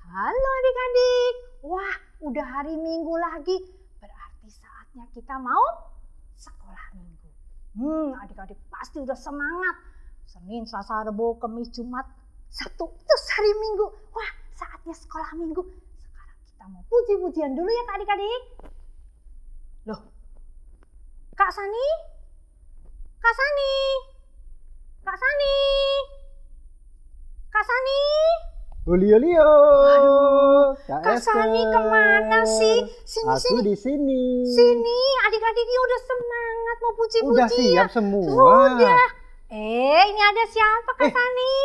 Halo adik-adik, wah udah hari Minggu lagi, berarti saatnya kita mau sekolah Minggu. Adik-adik pasti udah semangat. Senin, Selasa, Rabu, Kamis, Jumat, Sabtu, terus hari Minggu. Wah saatnya sekolah Minggu. Sekarang kita mau puji-pujian dulu ya adik-adik. Loh, Kak Sani? Kak Sani? Kak Sani? Kak Sani? Lio. Kak Sani kemana sih? Aku di sini. Sini, adik-adiknya udah semangat mau puji-puji. Udah siap semua. Sudah. Ini ada siapa Kak Sani?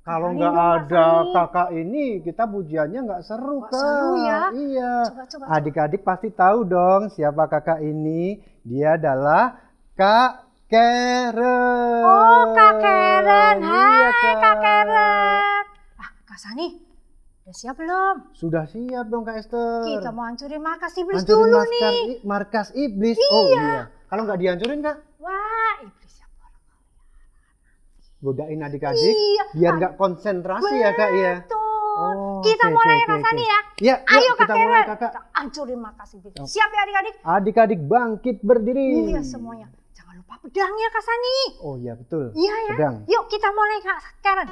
Kalau nggak ada kakak ini, kita pujiannya nggak seru, Kak. Seru ya? Iya. Coba. Adik-adik pasti tahu dong siapa kakak ini. Dia adalah Kak Karen. Oh, Kak Karen. Iya, Hai, Kak Karen. Kak Sani, udah siap belum? Sudah siap dong, Kak Esther. Kita mau hancurin markas iblis Hancurin dulu nih. Markas iblis. Iya. Oh iya. Kalau nggak dihancurin, Kak? Wah, iblis yang Godain adik-adik. Iya. Biar nggak konsentrasi ya, Kak ya. Betul. Kita mulai ya, Kak Sani ya. Ya, Ayo Kak kita Karen. mulai, Kakak. Kita hancurin markas iblis. Siap ya adik-adik? Adik-adik bangkit berdiri. Iya semuanya. Jangan lupa pedangnya Kak Sani. Oh iya betul. Iya ya. Pedang. Yuk kita mulai Kak Karen.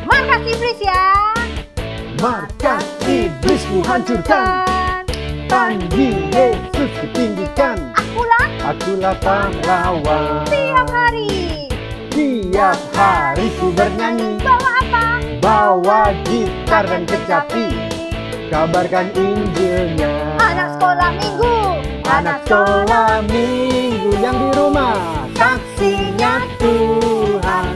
Markas iblis ya. Markas iblis ku hancurkan. Panggil Yesus kutinggikan. Akulah pahlawan. Tiap hari. Tiap hari ku bernyanyi. Bawa apa? Bawa gitar dan kecapi. Kabarkan Injilnya. Anak sekolah minggu. Anak sekolah minggu yang di rumah. Saksinya Tuhan.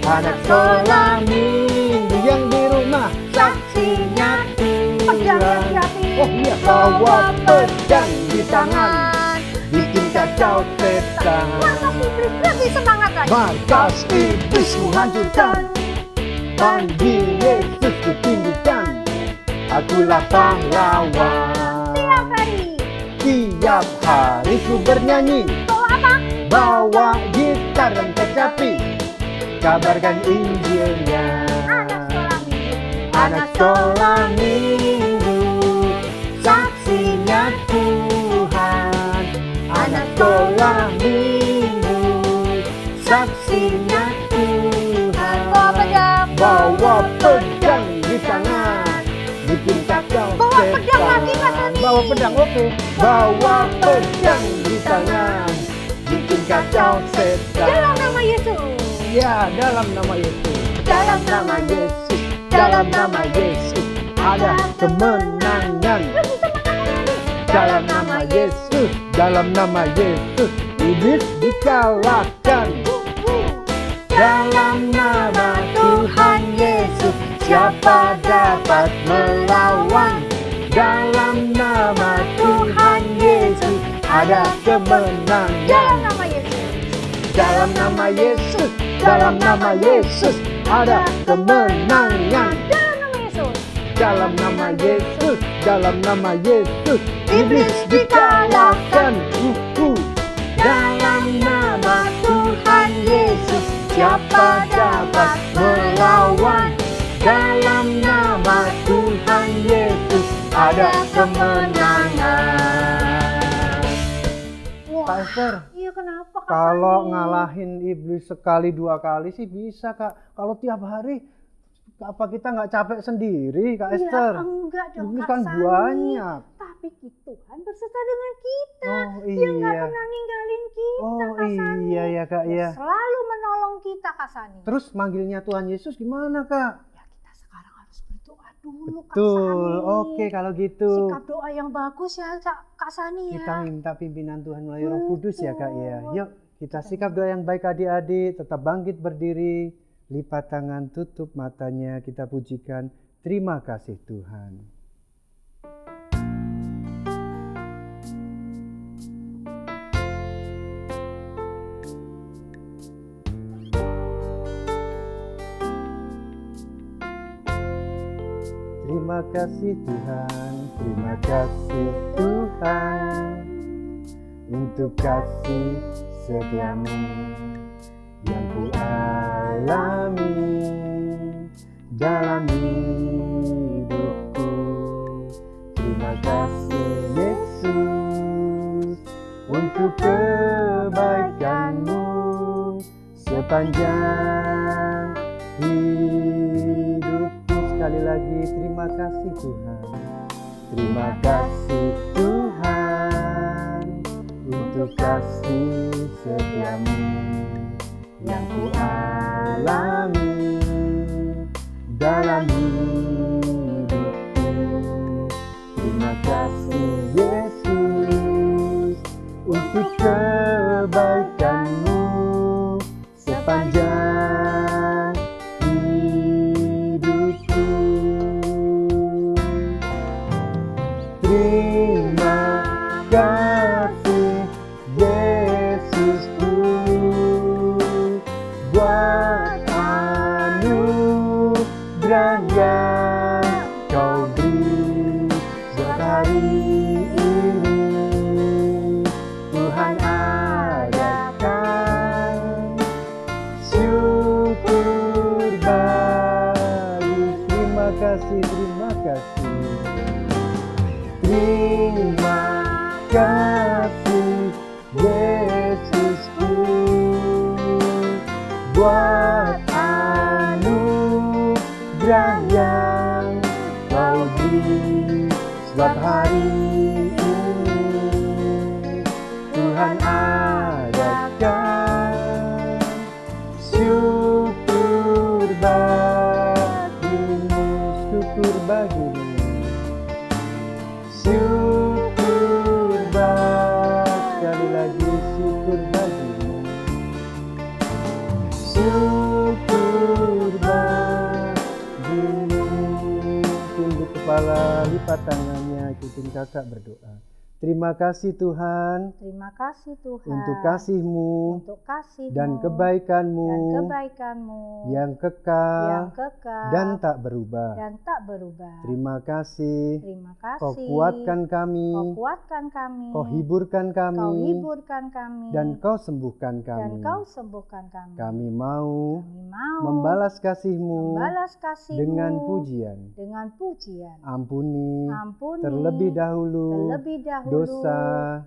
Anak sekolah minggu yang di rumah. Saksinya Tuhan. Oh iya, bawa pedang di tangan. Bikin kacau setan. Markas iblis lebih semangat lagi. Markas iblis ku hancurkan. Panggil Yesus kutinggikan. Akulah pahlawan. Tiap hari. Tiap hari ku bernyanyi. Bawa apa? Bawa gitar dan kecapi. Kabarkan Injilnya. Anak sekolah minggu. Anak sekolah minggu. Saksinya Tuhan. Anak sekolah minggu. Saksinya Tuhan. Bawa pedang. Bawa pedang di tangan. Bikin kacau Bawa pedang setan. lagi, Kak Sani. Bawa pedang, oke. Bawa pedang di tangan. Bikin kacau setan. Dalam nama Yesus. Ya, dalam nama Yesus. Dalam nama Yesus. Dalam nama Yesus. Ada kemenangan. Lebih semangat lagi. Dalam nama Yesus. Dalam nama Yesus. Iblis dikalahkan. Dalam nama Tuhan Yesus. Siapa dapat melawan? Dalam nama Tuhan Yesus. Ada kemenangan. Dalam nama Yesus. Dalam nama Yesus. Dalam nama Yesus. Ada kemenangan. Dalam nama Yesus. Dalam nama Yesus. Dalam nama Yesus. Iblis dikalahkan. Dalam nama Tuhan Yesus. Siapa dapat melawan? Dalam nama Tuhan Yesus. Ada kemenangan. Kak Esther, Iya kenapa Kak kalau Sani? ngalahin iblis sekali dua kali sih bisa, Kak. Kalau tiap hari, apa kita nggak capek sendiri, Kak Esther? Ya enggak dong Ini Kak kan Sani. banyak. Tapi Tuhan berserta dengan kita. Oh Dia nggak iya. pernah ninggalin kita Oh Kak Sani. iya ya, Kak Dia ya. selalu menolong kita Kak Sani. Terus manggilnya Tuhan Yesus gimana, Kak? Ya kita sekarang harus berdoa dulu Kak Betul. Sani. Oke, kalau gitu. Sikap doa yang bagus ya Kak Sani ya. Kita minta pimpinan Tuhan melalui Roh Kudus ya, Kak ya. Yuk, kita sikap doa yang baik adik-adik, tetap bangkit berdiri, lipat tangan, tutup matanya, kita pujikan. Terima kasih Tuhan. Terima kasih Tuhan, terima kasih Tuhan untuk kasih setiamu yang ku alami. dalam hidupku. Terima kasih Yesus untuk kebaikan-Mu sepanjang hidupku. Sekali lagi terima kasih Tuhan. Terima kasih Tuhan untuk kasih setia-Mu yang ku alami dalam hidupku. Terima kasih Yesus untuk kebaikan-Mu sepanjang hidupku. Terima kasih Yesusku buat anugerah yang Kau beri buat hari ini. Tuhan adakan syukur bagi. Terima kasih, terima kasih. Terima kasih Yesusku buat anugerah yang Kau beri setiap hari ini. Tuhan adakan syukur bagimu, syukur bagimu. Syukur sekali lagi, syukur bagimu. Syukur bagimu. Tunduk kepala, lipat tangannya, ikutin kakak berdoa. Terima kasih Tuhan. Terima kasih Tuhan Untuk kasih-Mu untuk kasih-Mu dan kebaikan-Mu dan kebaikan-Mu yang kekal yang kekal dan tak berubah. Terima kasih. Terima kasih. Kau kuatkan kami. Kau kuatkan kami. Kau hiburkan kami. Kau hiburkan kami. Dan Kau sembuhkan kami. Dan Kau sembuhkan kami. Kami mau membalas kasih-Mu dengan pujian. Dengan pujian. Ampuni, Ampuni terlebih dahulu dosa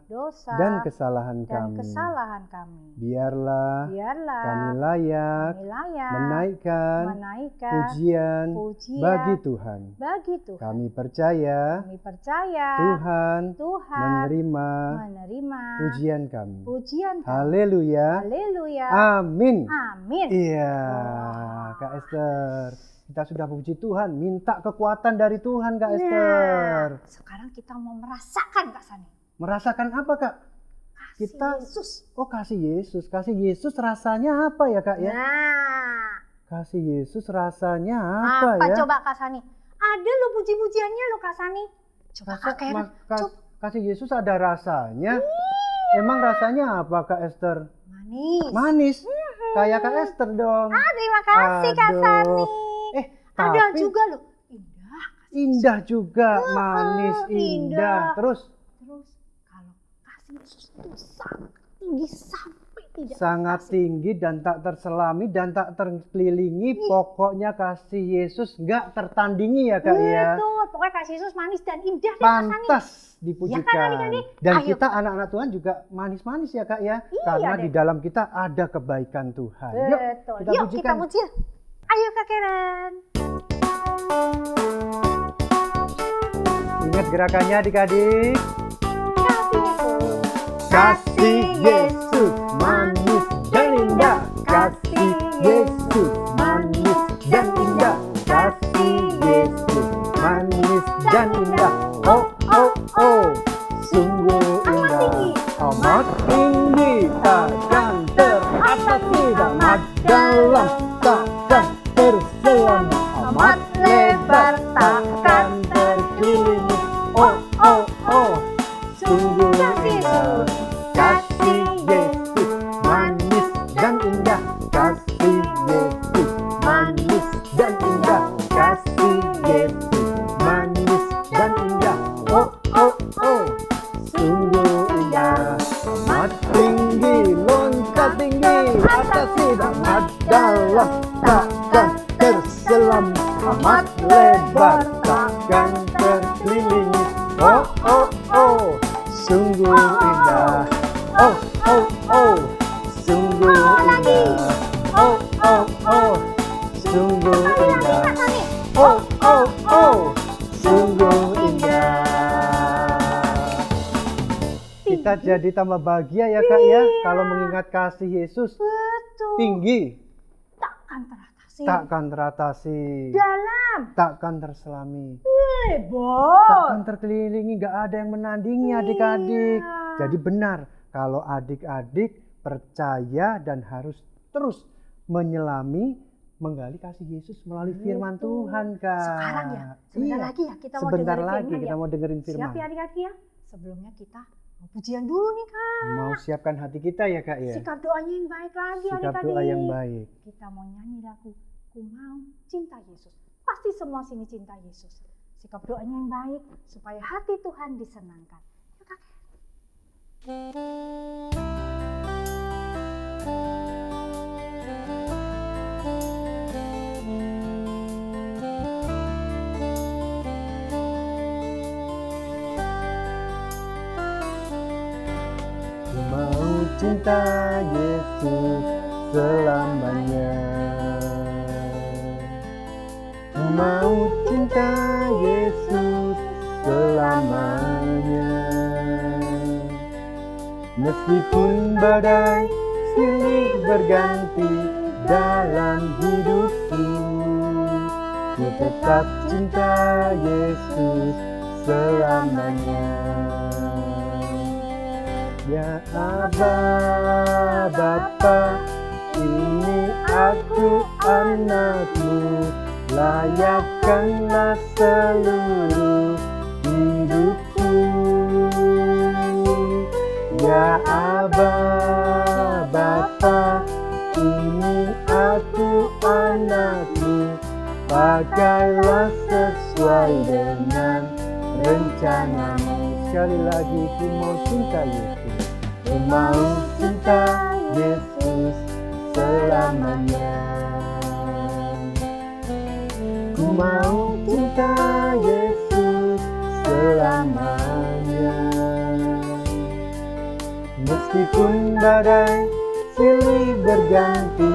dan kesalahan kami. Biarlah kami layak menaikkan pujian bagi Tuhan. Kami percaya Tuhan menerima pujian kami. Haleluya. Amin. Iya, Kak Esther. Kita sudah puji Tuhan, minta kekuatan dari Tuhan Kak Esther. Sekarang kita mau merasakan Kak Sani. Merasakan apa Kak? Yesus. Oh, kasih Yesus. Kasih Yesus rasanya apa ya Kak ya? Nah. Kasih Yesus rasanya apa ya? Coba Kak Sani? Ada lo puji-pujiannya lo Kak Sani. Coba Kak kasih Yesus ada rasanya? Emang rasanya apa Kak Esther? Manis. Kayak Kak Esther dong. Terima kasih Kak Sani. Ada tapi juga loh. Indah juga, manis, indah. Terus kalau kasih Yesus itu sangat tinggi sampai tidak sangat tinggi dan tak terselami dan tak terkelilingi. Pokoknya kasih Yesus nggak tertandingi ya Kak ya. Betul, pokoknya kasih Yesus manis dan indah deh, Pantas dipujikan. Ya kan, adik-adik? Dan Ayo. kita anak-anak Tuhan juga manis-manis ya Kak ya. Iya, Karena deh. di dalam kita ada kebaikan Tuhan. Betul. Yuk kita puji. Ayo Kak Karen. Ingat gerakannya adik-adik. Kasih Yesus manis dan indah. Kasih Yesus manis dan indah. Kasih Yesus manis dan indah. Oh oh oh, sungguh indah. Amat tinggi, takkan teratas, tidak mat dalam, takkan terselam. Amat lebar, takkan terkelilingi. Oh oh oh, sungguh indah. Kasih Yesus manis dan indah. Kasih Yesus manis dan indah. Kasih Yesus manis dan indah. Oh oh oh, sungguh indah. Amat tinggi, loncat tinggi, atas tidak mat dalam, takkan terselam. amat lebar takkan terkelilingi. Oh, oh, oh, sungguh indah. Oh, oh, oh, sungguh indah. Oh, oh, oh, sungguh indah. Oh, oh, oh, sungguh indah. Kita jadi tambah bahagia ya Kak ya, kalau mengingat kasih Yesus Betul. tinggi, Takkan teratasi. takkan teratasi, Dalam. takkan terselami, Lebar. takkan terkelilingi, gak ada yang menandingi adik-adik. Iya. Jadi benar kalau adik-adik percaya dan harus terus menyelami, menggali kasih Yesus melalui firman Betul. Tuhan Kak. Sekarang ya, sebentar lagi ya kita mau Sebentar dengerin lagi firman kita ya. mau dengerin firman. Siap ya adik-adik ya. Sebelumnya kita mau pujian dulu nih Kak. Mau siapkan hati kita ya Kak ya. Sikap doanya yang baik lagi Sikap adik-adik. doa yang baik. Kita mau nyanyi lagu Ku Mau Cinta Yesus. Pasti semua sini cinta Yesus. Sikap doanya yang baik supaya hati Tuhan disenangkan. Yuk Kak. Ku mau cinta Yesus selamanya. Ku mau cinta Yesus selamanya. Meskipun badai silih berganti dalam hidupku, ku tetap cinta Yesus selamanya. Ya Aba, Bapa, ini aku anakmu, layakkanlah seluruh hidupku. Ya Aba, Bapa, ini aku anakmu, pakailah sesuai dengan rencanamu. Sekali lagi ku mau cinta Yesus, ku mau cinta Yesus selamanya. Ku mau cinta Yesus selamanya. Meskipun badai silih berganti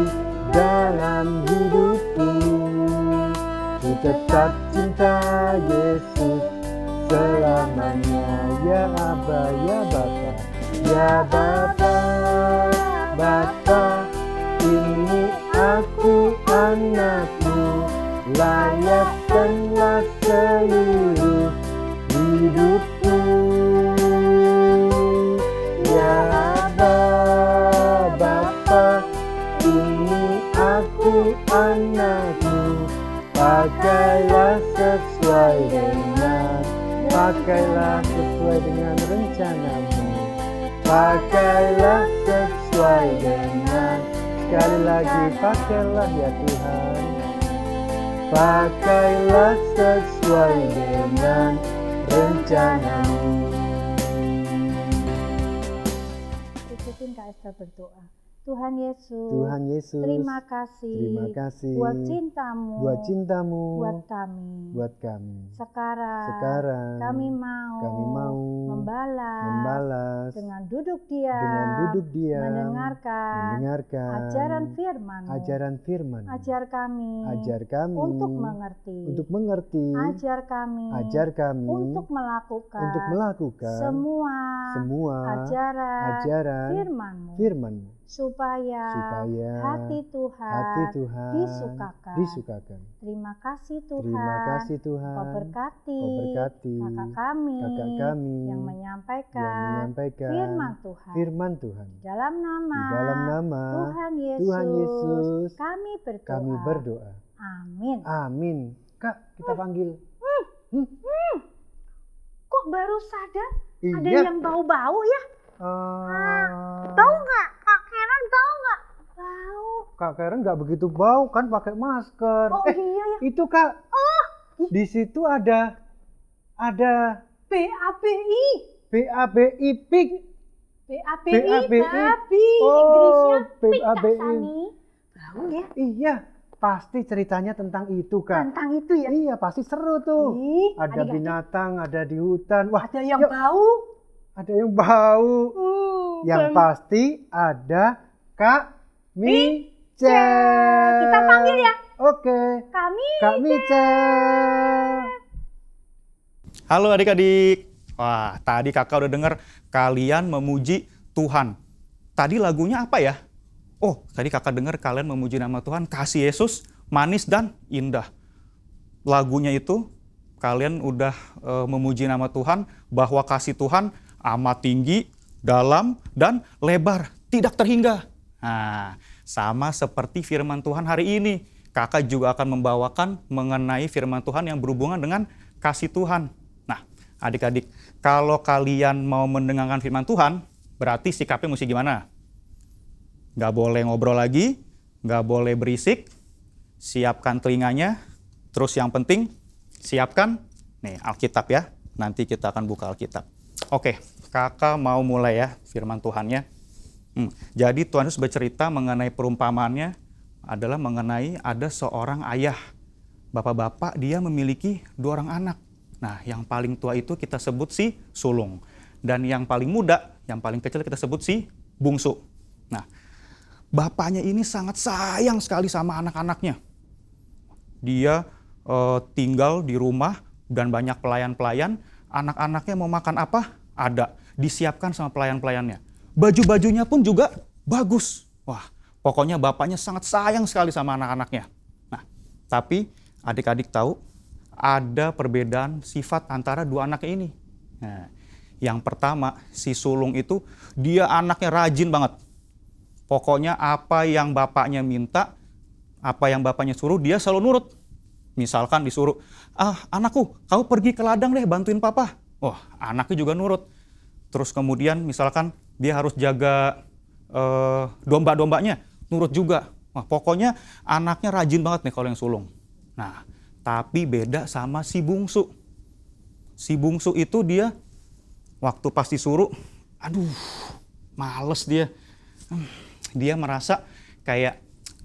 dalam hidupku, ku tetap cinta Yesus selamanya. Ya Aba, ya Bapa, ya Bapa, Bapa, ini aku anakmu, layakkanlah seluruh hidupku. Ya Aba, Bapa, ini aku anakmu, pakailah sesuai dengan rencanamu. Pakailah sesuai dengan, sekali lagi pakailah ya Tuhan. Pakailah sesuai dengan rencanamu. Ikutin Kak Esther berdoa. Tuhan Yesus, Tuhan Yesus, terima kasih buat cintamu, buat kami. Sekarang kami mau membalas dengan duduk diam, mendengarkan ajaran firman. Ajar kami untuk mengerti, ajar kami untuk melakukan semua ajaran firman-Mu. Supaya hati Tuhan disukakan. Terima kasih Tuhan. Kau berkati kakak kami yang menyampaikan firman Tuhan. Di dalam nama Tuhan Yesus kami berdoa. Amin. Kak, kita panggil. Kok baru sadar Iya. ada yang bau-bau ya? Tahu nggak? Kak Karen tahu nggak? Bau. Kak Karen nggak begitu bau kan pakai masker. Oh iya ya. Itu Kak. Di situ ada BABI. BABI pig. BABI babi. Oh, Inggrisnya pig Kak BABI. Sani. Bau ya? Iya. pasti ceritanya tentang itu, Kak. Tentang itu ya? Iya, pasti seru tuh. Ih, Ada adik-adik, binatang, ada di hutan. Wah, ada yang yuk, bau. ada yang bau. Yang Dan pasti ada Kak Michelle. kita panggil ya. Oke. Kak Michelle. Halo adik-adik. Wah, tadi kakak udah dengar kalian memuji Tuhan. Tadi lagunya apa ya? Oh, tadi kakak dengar kalian memuji nama Tuhan, kasih Yesus, manis dan indah. Lagunya itu kalian udah memuji nama Tuhan, bahwa kasih Tuhan amat tinggi, dalam, dan lebar, tidak terhingga. Nah, sama seperti firman Tuhan hari ini. Kakak juga akan membawakan mengenai firman Tuhan yang berhubungan dengan kasih Tuhan. Nah, adik-adik, kalau kalian mau mendengarkan firman Tuhan, berarti sikapnya mesti gimana? Nggak boleh ngobrol lagi, nggak boleh berisik, siapkan telinganya, terus yang penting siapkan nih Alkitab ya, nanti kita akan buka Alkitab. Oke, kakak mau mulai ya firman Tuhannya. Jadi Tuhan Yesus bercerita mengenai perumpamaannya adalah mengenai ada seorang ayah. Bapak-bapak dia memiliki 2 orang anak. Nah, yang paling tua itu kita sebut si sulung. Dan yang paling muda, yang paling kecil kita sebut si bungsu. Nah, bapaknya ini sangat sayang sekali sama anak-anaknya. Dia tinggal di rumah dan banyak pelayan-pelayan. Anak-anaknya mau makan apa? Ada. Disiapkan sama pelayan-pelayannya. Baju-bajunya pun juga bagus. Wah, pokoknya bapaknya sangat sayang sekali sama anak-anaknya. Nah, tapi adik-adik tahu ada perbedaan sifat antara 2 anaknya ini. Nah, yang pertama, si sulung itu dia anaknya rajin banget. Pokoknya apa yang bapaknya minta, apa yang bapaknya suruh, dia selalu nurut. Misalkan disuruh, anakku, kamu pergi ke ladang deh bantuin papa. Wah, anaknya juga nurut. Terus kemudian misalkan dia harus jaga domba-dombanya, nurut juga. Wah, pokoknya anaknya rajin banget nih kalau yang sulung. Nah, tapi beda sama si bungsu. Si bungsu itu dia waktu pas disuruh, males dia. Dia merasa kayak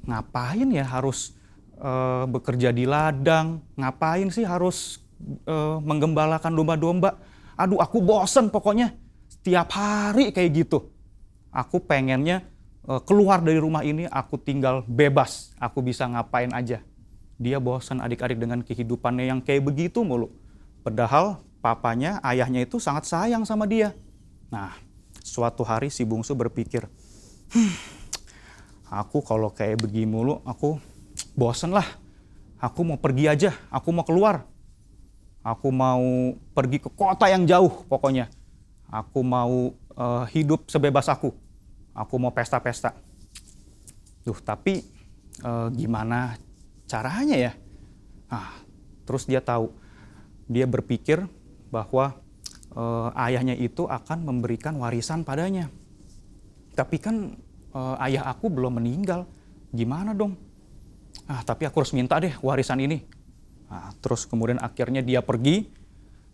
ngapain ya harus bekerja di ladang, ngapain sih harus menggembalakan domba-domba. Aku bosen pokoknya setiap hari kayak gitu. Aku pengennya keluar dari rumah ini, aku tinggal bebas, aku bisa ngapain aja. Dia bosan adik-adik dengan kehidupannya yang kayak begitu mulu. Padahal papanya, ayahnya itu sangat sayang sama dia. Nah, suatu hari si bungsu berpikir, aku kalau kayak begini mulu, aku bosen lah. Aku mau pergi aja, aku mau keluar. Aku mau pergi ke kota yang jauh pokoknya. Aku mau hidup sebebas aku. Aku mau pesta-pesta. Tapi gimana caranya ya? Terus dia tahu. Dia berpikir bahwa ayahnya itu akan memberikan warisan padanya. Tapi kan ayah aku belum meninggal. Gimana dong? Tapi aku harus minta deh warisan ini. Terus kemudian akhirnya dia pergi.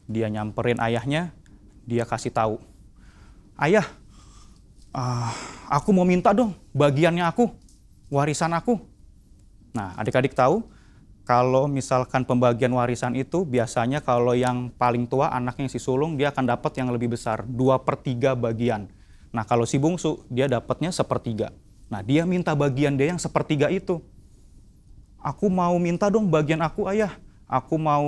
Dia nyamperin ayahnya. Dia kasih tahu. Ayah, aku mau minta dong bagiannya aku, warisan aku. Nah, adik-adik tahu kalau misalkan pembagian warisan itu biasanya kalau yang paling tua anaknya si sulung dia akan dapat yang lebih besar, 2/3 bagian. Nah, kalau si bungsu dia dapatnya 1/3. Nah, dia minta bagian dia yang 1/3 itu. Aku mau minta dong bagian aku ayah. Aku mau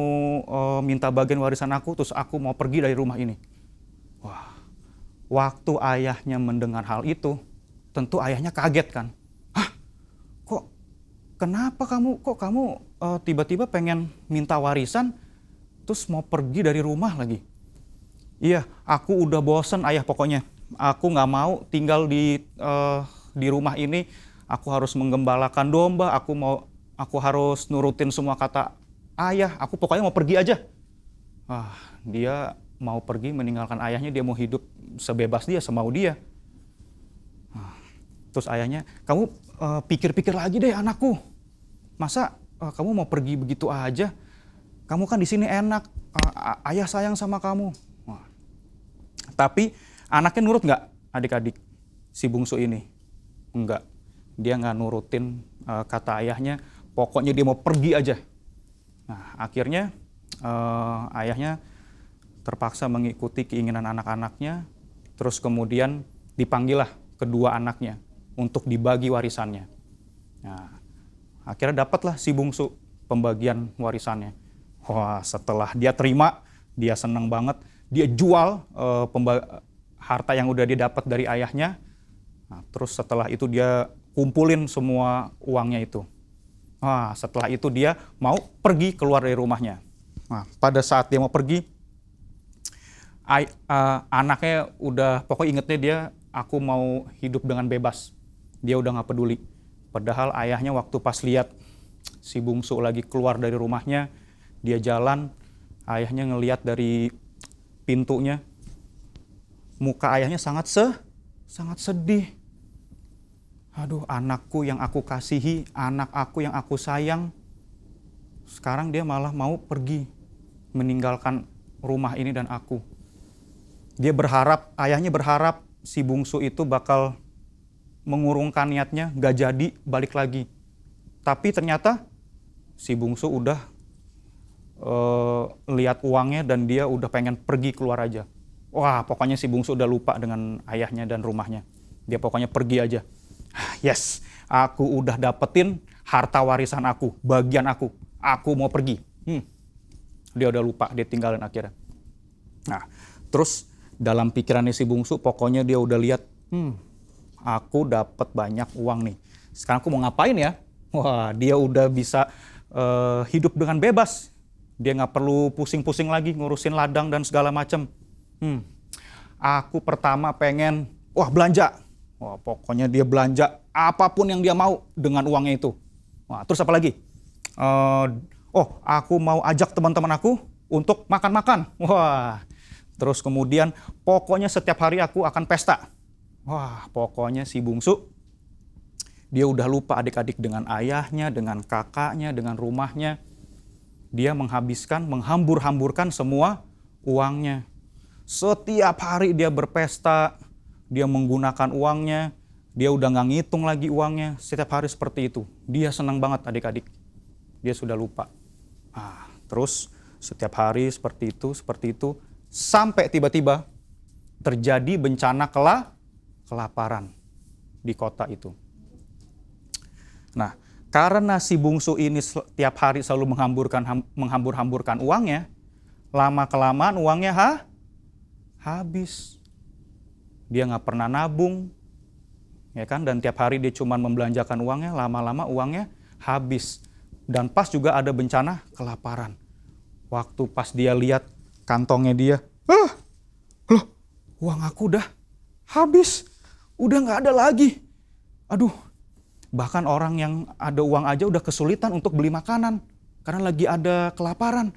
minta bagian warisan aku, terus aku mau pergi dari rumah ini. Wah, waktu ayahnya mendengar hal itu, tentu ayahnya kaget kan. Kenapa kamu tiba-tiba pengen minta warisan, terus mau pergi dari rumah lagi? Iya, aku udah bosen ayah pokoknya. Aku nggak mau tinggal di rumah ini. Aku harus menggembalakan domba. Aku harus nurutin semua kata ayah. Aku pokoknya mau pergi aja. Dia mau pergi meninggalkan ayahnya. Dia mau hidup sebebas dia, semau dia. Terus ayahnya, kamu pikir-pikir lagi deh anakku. Masa kamu mau pergi begitu aja? Kamu kan di sini enak. Ayah sayang sama kamu. Tapi anaknya nurut nggak adik-adik? Si bungsu ini? Enggak. Dia nggak nurutin kata ayahnya. pokoknya dia mau pergi aja. Nah, akhirnya ayahnya terpaksa mengikuti keinginan anak-anaknya, terus kemudian dipanggillah kedua anaknya untuk dibagi warisannya. Nah, akhirnya dapatlah si bungsu pembagian warisannya. Wah, setelah dia terima, dia senang banget, dia jual harta yang udah dia dapat dari ayahnya. Nah, terus setelah itu dia kumpulin semua uangnya itu. Wah, setelah itu dia mau pergi keluar dari rumahnya. Nah, pada saat dia mau pergi, anaknya udah, pokoknya ingetnya dia, aku mau hidup dengan bebas. Dia udah gak peduli. Padahal ayahnya waktu pas lihat si bungsu lagi keluar dari rumahnya, dia jalan, ayahnya ngelihat dari pintunya, muka ayahnya sangat sedih. Aduh, anakku yang aku kasihi, anak aku yang aku sayang, sekarang dia malah mau pergi, meninggalkan rumah ini dan aku. Dia berharap, ayahnya berharap si bungsu itu bakal mengurungkan niatnya, gak jadi balik lagi. Tapi ternyata si bungsu udah lihat uangnya dan dia udah pengen pergi keluar aja. Wah, pokoknya si bungsu udah lupa dengan ayahnya dan rumahnya. Dia pokoknya pergi aja. Yes, aku udah dapetin harta warisan aku, bagian aku. Aku mau pergi. Dia udah lupa, dia tinggalin akhirnya. Nah, terus dalam pikirannya si bungsu, pokoknya dia udah lihat, aku dapat banyak uang nih. Sekarang aku mau ngapain ya? Wah, dia udah bisa hidup dengan bebas. Dia nggak perlu pusing-pusing lagi ngurusin ladang dan segala macam. Aku pertama pengen, belanja. Wah, pokoknya dia belanja apapun yang dia mau dengan uangnya itu. Wah, terus apa lagi? Aku mau ajak teman-teman aku untuk makan-makan. Wah, terus kemudian pokoknya setiap hari aku akan pesta. Wah, pokoknya si bungsu, dia udah lupa adik-adik dengan ayahnya, dengan kakaknya, dengan rumahnya. Dia menghambur-hamburkan semua uangnya. Setiap hari dia berpesta, dia menggunakan uangnya, dia udah nggak ngitung lagi uangnya, setiap hari seperti itu. Dia senang banget adik-adik, dia sudah lupa. Terus setiap hari seperti itu, sampai tiba-tiba terjadi bencana kelaparan di kota itu. Nah, karena si bungsu ini setiap hari selalu menghambur-hamburkan uangnya, lama-kelamaan uangnya habis. Dia nggak pernah nabung, ya kan? Dan tiap hari dia cuma membelanjakan uangnya, lama-lama uangnya habis. Dan pas juga ada bencana kelaparan. Waktu pas dia lihat kantongnya dia, loh, uang aku udah habis, udah nggak ada lagi. Aduh, bahkan orang yang ada uang aja udah kesulitan untuk beli makanan karena lagi ada kelaparan.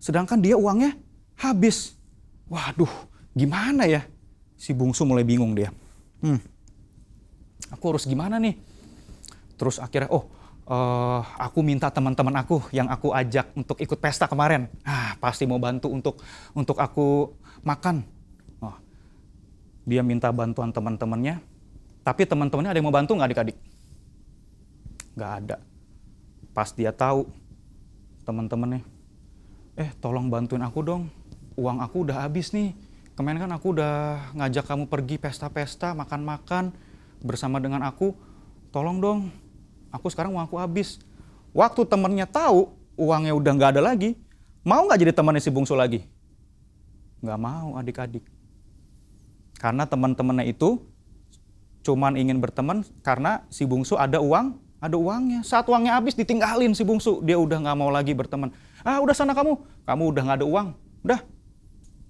Sedangkan dia uangnya habis. Waduh, gimana ya? Si bungsu mulai bingung dia. Aku harus gimana nih? Terus akhirnya, aku minta teman-teman aku yang aku ajak untuk ikut pesta kemarin. Pasti mau bantu untuk aku makan. Dia minta bantuan teman-temannya. Tapi teman-temannya ada yang mau bantu nggak adik-adik? Nggak ada. Pas dia tahu teman-temannya, tolong bantuin aku dong. Uang aku udah habis nih. Kemarin kan aku udah ngajak kamu pergi pesta-pesta, makan-makan bersama dengan aku. Tolong dong, aku sekarang uang aku habis. Waktu temennya tahu uangnya udah nggak ada lagi, mau nggak jadi temannya si bungsu lagi? Nggak mau adik-adik. Karena teman-temannya itu cuman ingin berteman karena si bungsu ada uangnya. Saat uangnya habis ditinggalin si bungsu, dia udah nggak mau lagi berteman. Udah sana kamu udah nggak ada uang, udah.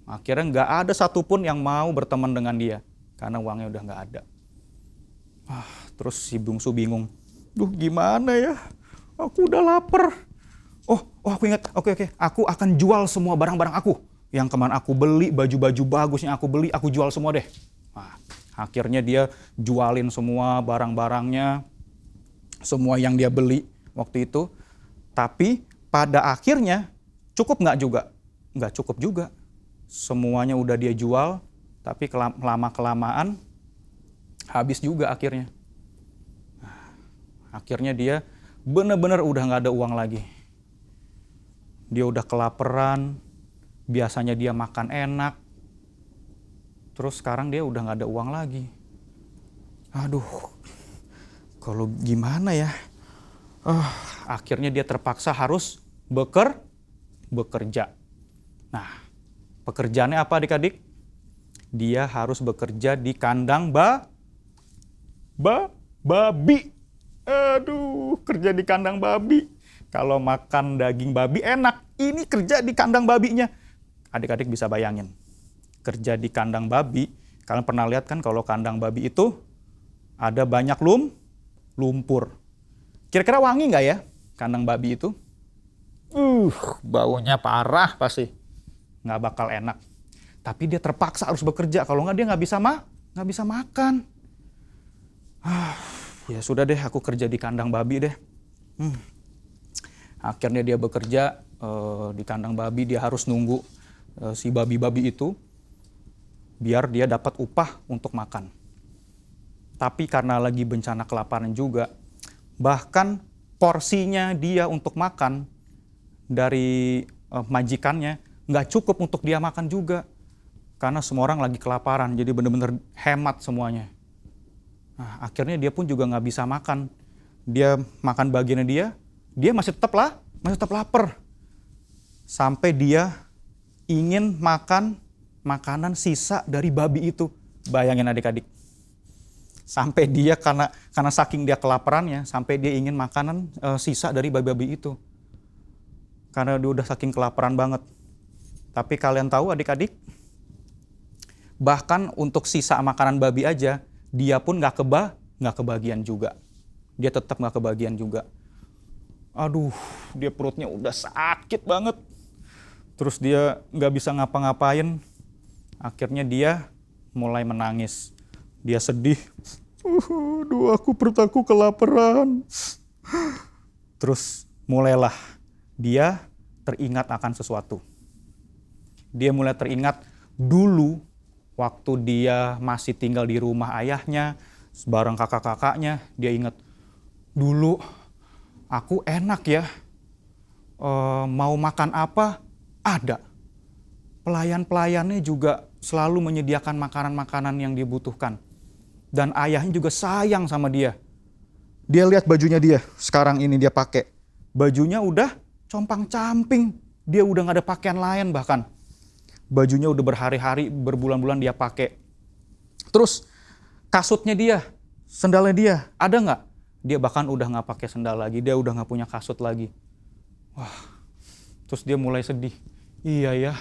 Akhirnya nggak ada satupun yang mau berteman dengan dia karena uangnya udah nggak ada. Terus si bungsu bingung. Duh, gimana ya? Aku udah lapar. Aku ingat. Oke. Aku akan jual semua barang-barang aku. Yang kemarin aku beli, baju-baju bagus yang aku beli, aku jual semua deh. Akhirnya dia jualin semua barang-barangnya, semua yang dia beli waktu itu. Tapi pada akhirnya cukup nggak juga? Nggak cukup juga. Semuanya udah dia jual, tapi lama-kelamaan habis juga akhirnya. Akhirnya dia bener-bener udah nggak ada uang lagi. Dia udah kelaparan, biasanya dia makan enak, terus sekarang dia udah nggak ada uang lagi. Aduh, kalau gimana ya? Akhirnya dia terpaksa harus bekerja. Nah, pekerjaannya apa adik-adik? Dia harus bekerja di kandang babi. Aduh, kerja di kandang babi. Kalau makan daging babi enak, ini kerja di kandang babinya. Adik-adik bisa bayangin, kerja di kandang babi. Kalian pernah lihat kan kalau kandang babi itu ada banyak lumpur. Kira-kira wangi nggak ya kandang babi itu? Baunya parah pasti. Nggak bakal enak. Tapi dia terpaksa harus bekerja, kalau nggak dia nggak bisa makan. Ya sudah deh, aku kerja di kandang babi deh. Akhirnya dia bekerja di kandang babi, dia harus nunggu si babi-babi itu biar dia dapat upah untuk makan. Tapi karena lagi bencana kelaparan juga, bahkan porsinya dia untuk makan dari majikannya nggak cukup untuk dia makan juga. Karena semua orang lagi kelaparan, jadi benar-benar hemat semuanya. Nah, akhirnya dia pun juga nggak bisa makan. Dia makan bagiannya dia masih tetap lapar. Sampai dia ingin makan makanan sisa dari babi itu. Bayangin adik-adik. Sampai dia karena saking dia kelaparannya, sampai dia ingin makanan sisa dari babi-babi itu. Karena dia udah saking kelaparan banget. Tapi kalian tahu adik-adik, bahkan untuk sisa makanan babi aja, dia pun nggak kebagian juga. Dia tetap nggak kebagian juga. Aduh, dia perutnya udah sakit banget. Terus dia nggak bisa ngapa-ngapain. Akhirnya dia mulai menangis. Dia sedih. Aduh, perut aku kelaparan. Terus mulailah dia teringat akan sesuatu. Dia mulai teringat dulu waktu dia masih tinggal di rumah ayahnya, bareng kakak-kakaknya, dia ingat, dulu aku enak ya, mau makan apa, ada. Pelayan-pelayannya juga selalu menyediakan makanan-makanan yang dia butuhkan. Dan ayahnya juga sayang sama dia. Dia lihat bajunya dia, sekarang ini dia pakai. Bajunya udah compang-camping, dia udah gak ada pakaian lain bahkan. Bajunya udah berhari-hari, berbulan-bulan dia pakai. Terus kasutnya dia, sendalnya dia, ada nggak? Dia bahkan udah nggak pakai sendal lagi, dia udah nggak punya kasut lagi. Wah, terus dia mulai sedih. Iya ya,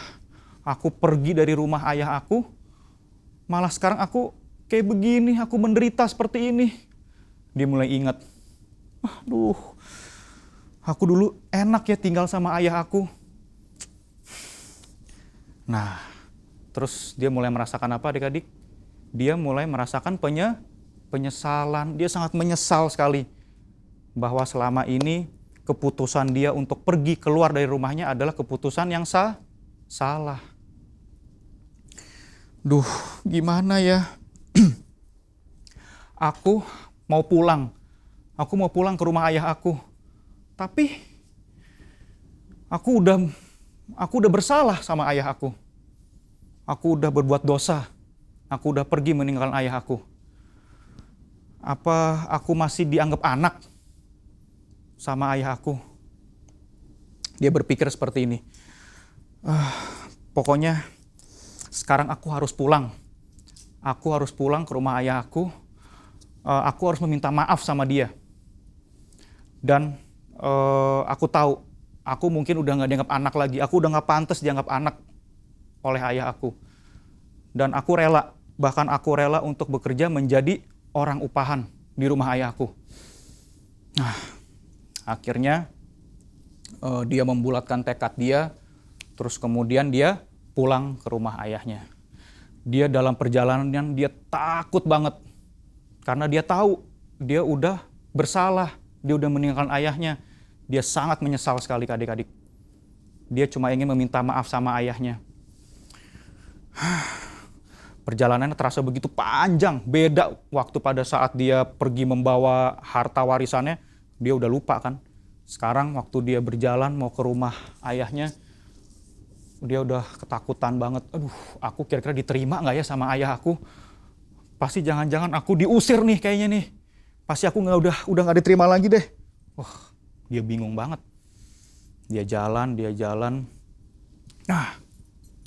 aku pergi dari rumah ayah aku, malah sekarang aku kayak begini, aku menderita seperti ini. Dia mulai ingat, aduh, aku dulu enak ya tinggal sama ayah aku. Nah, terus dia mulai merasakan apa adik-adik? Dia mulai merasakan penyesalan. Dia sangat menyesal sekali bahwa selama ini keputusan dia untuk pergi keluar dari rumahnya adalah keputusan yang salah. Duh, gimana ya? Aku mau pulang. Aku mau pulang ke rumah ayah aku. Tapi aku udah bersalah sama ayah aku. Aku udah berbuat dosa. Aku udah pergi meninggalkan ayah aku. Apa aku masih dianggap anak sama ayah aku? Dia berpikir seperti ini. Pokoknya sekarang aku harus pulang. Aku harus pulang ke rumah ayah aku. Aku harus meminta maaf sama dia. Dan aku tahu, aku mungkin udah gak dianggap anak lagi. Aku udah gak pantas dianggap anak oleh ayah aku. Dan aku rela, bahkan aku rela untuk bekerja menjadi orang upahan di rumah ayahku. Nah, akhirnya dia membulatkan tekad dia, terus kemudian dia pulang ke rumah ayahnya. Dia dalam perjalanan dia takut banget, karena dia tahu dia udah bersalah, dia udah meninggalkan ayahnya. Dia sangat menyesal sekali adik-adik. Dia cuma ingin meminta maaf sama ayahnya. Perjalanannya terasa begitu panjang, beda waktu pada saat dia pergi membawa harta warisannya dia udah lupa kan. Sekarang waktu dia berjalan mau ke rumah ayahnya, dia udah ketakutan banget. Aduh, aku kira-kira diterima nggak ya sama ayah aku? Pasti jangan-jangan aku diusir nih kayaknya nih. Pasti aku udah nggak diterima lagi deh. Wah, dia bingung banget. Dia jalan. Nah,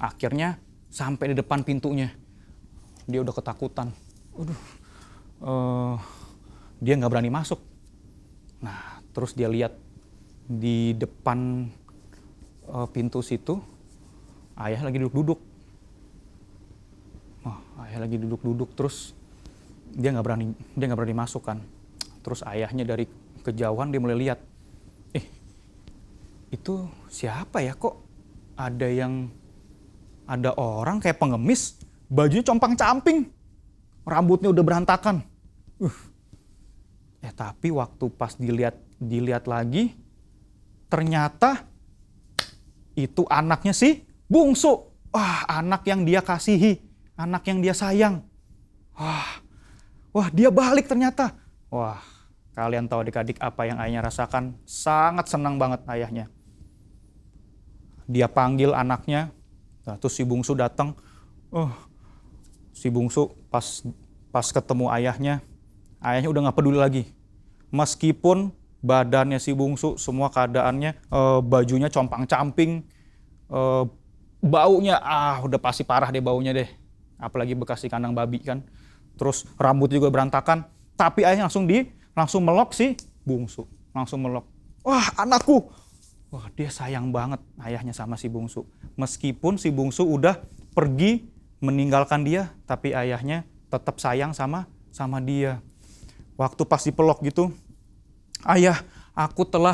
akhirnya sampai di depan pintunya. Dia udah ketakutan. Aduh, dia nggak berani masuk. Nah, terus dia lihat di depan pintu situ, ayah lagi duduk-duduk. Ayah lagi duduk-duduk, terus dia nggak berani masuk kan. Terus ayahnya dari kejauhan dia mulai lihat, itu siapa ya, kok ada orang kayak pengemis, bajunya compang-camping, rambutnya udah berantakan. Tapi waktu pas dilihat lagi, ternyata itu anaknya si bungsu. Wah, anak yang dia kasihi, anak yang dia sayang. Wah, dia balik ternyata. Wah, kalian tahu adik-adik apa yang ayahnya rasakan? Sangat senang banget ayahnya. Dia panggil anaknya, terus si bungsu datang. Si bungsu pas ketemu ayahnya udah gak peduli lagi. Meskipun badannya si bungsu semua keadaannya, bajunya compang-camping, baunya udah pasti parah deh baunya deh. Apalagi bekas di kandang babi kan. Terus rambut juga berantakan. Tapi ayahnya langsung melok si bungsu. Langsung melok. Wah, anakku. Wah, dia sayang banget ayahnya sama si bungsu. Meskipun si bungsu udah pergi meninggalkan dia, tapi ayahnya tetap sayang sama dia. Waktu pas dipelok gitu, ayah, aku telah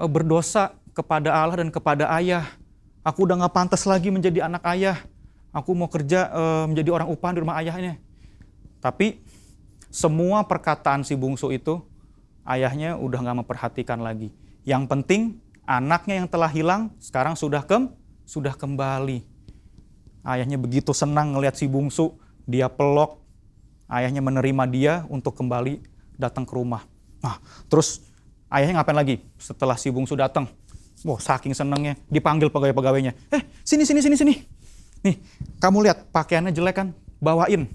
berdosa kepada Allah dan kepada ayah. Aku udah gak pantas lagi menjadi anak ayah. Aku mau kerja menjadi orang upah di rumah ayahnya. Tapi semua perkataan si bungsu itu, ayahnya udah gak memperhatikan lagi. Yang penting anaknya yang telah hilang sekarang sudah kembali. Ayahnya begitu senang ngelihat si bungsu, dia pelok. Ayahnya menerima dia untuk kembali datang ke rumah. Nah, terus ayahnya ngapain lagi setelah si bungsu datang? Wah, saking senangnya dipanggil pegawai-pegawainya. Sini. Nih, kamu lihat pakaiannya jelek kan? Bawain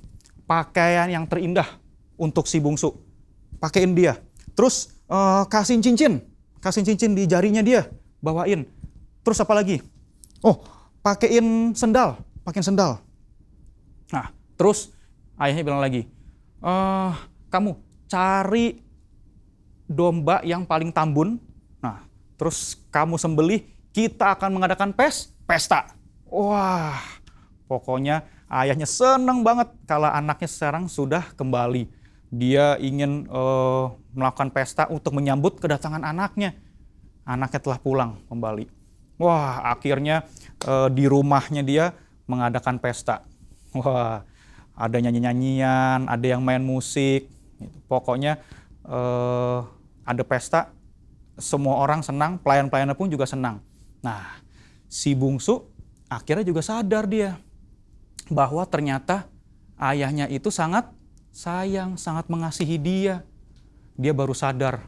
pakaian yang terindah untuk si bungsu. Pakein dia. Terus kasih cincin di jarinya dia. Bawain. Terus apa lagi? Pakein sendal. Nah, terus ayahnya bilang lagi, kamu cari domba yang paling tambun. Nah, terus kamu sembelih, kita akan mengadakan pesta. Wah, pokoknya ayahnya senang banget kalau anaknya sekarang sudah kembali. Dia ingin melakukan pesta untuk menyambut kedatangan anaknya. Anaknya telah pulang kembali. Wah, akhirnya di rumahnya dia mengadakan pesta. Wah, ada nyanyi-nyanyian, ada yang main musik. Pokoknya ada pesta, semua orang senang, pelayan-pelayannya pun juga senang. Nah, si bungsu akhirnya juga sadar dia bahwa ternyata ayahnya itu sangat sayang, sangat mengasihi dia. Dia baru sadar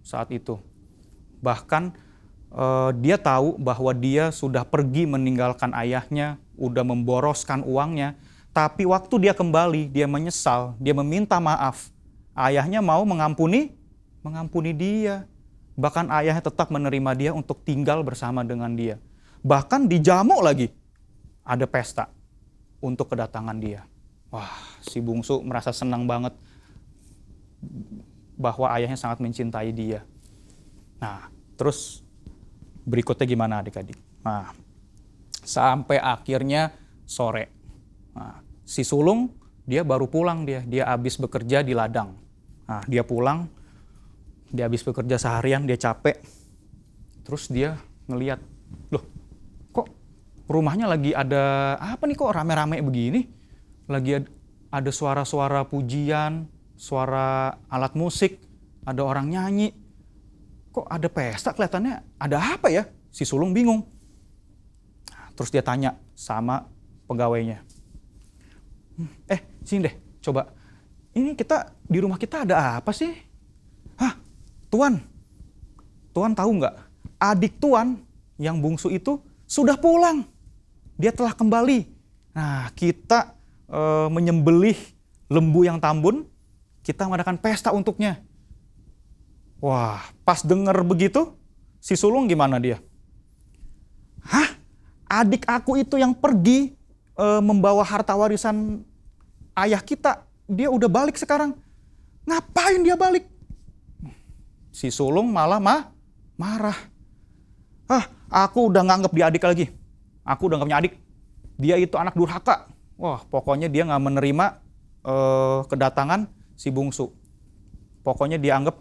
saat itu. Bahkan dia tahu bahwa dia sudah pergi meninggalkan ayahnya, udah memboroskan uangnya. Tapi waktu dia kembali, dia menyesal, dia meminta maaf. Ayahnya mau mengampuni dia. Bahkan ayahnya tetap menerima dia untuk tinggal bersama dengan dia. Bahkan dijamu lagi, ada pesta untuk kedatangan dia. Wah, si bungsu merasa senang banget bahwa ayahnya sangat mencintai dia. Nah, terus berikutnya gimana adik-adik? Nah, sampai akhirnya sore. Nah, si sulung dia baru pulang dia habis bekerja di ladang. Nah, dia pulang, dia habis bekerja seharian, dia capek. Terus dia ngeliat, loh kok rumahnya lagi ada apa nih, kok rame-rame begini? Lagi ada suara-suara pujian, suara alat musik, ada orang nyanyi. Kok ada pesta, kelihatannya ada apa ya? Si sulung bingung. Terus dia tanya sama pegawainya. Sini deh, coba. Ini di rumah kita ada apa sih? Tuan, Tuhan tahu nggak? Adik Tuhan yang bungsu itu sudah pulang. Dia telah kembali. Nah, kita menyembelih lembu yang tambun, kita mengadakan pesta untuknya. Wah, pas dengar begitu, si sulung gimana dia? Hah? Adik aku itu yang pergi membawa harta warisan ayah kita, dia udah balik sekarang. Ngapain dia balik? Si sulung malah marah. Aku udah nganggep dia adik lagi. Aku udah nggak punya adik. Dia itu anak durhaka. Wah, pokoknya dia nggak menerima kedatangan si bungsu. Pokoknya dia anggap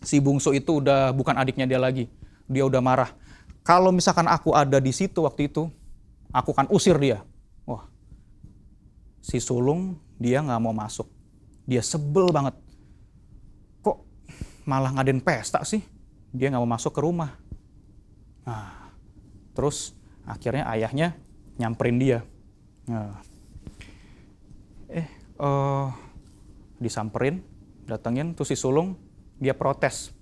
si bungsu itu udah bukan adiknya dia lagi. Dia udah marah. Kalau misalkan aku ada di situ waktu itu, aku akan usir dia. Wah, si sulung dia nggak mau masuk. Dia sebel banget. Kok malah ngadain pesta sih? Dia nggak mau masuk ke rumah. Nah, terus akhirnya ayahnya nyamperin dia. Nah, disamperin, datengin tuh si sulung, dia protes.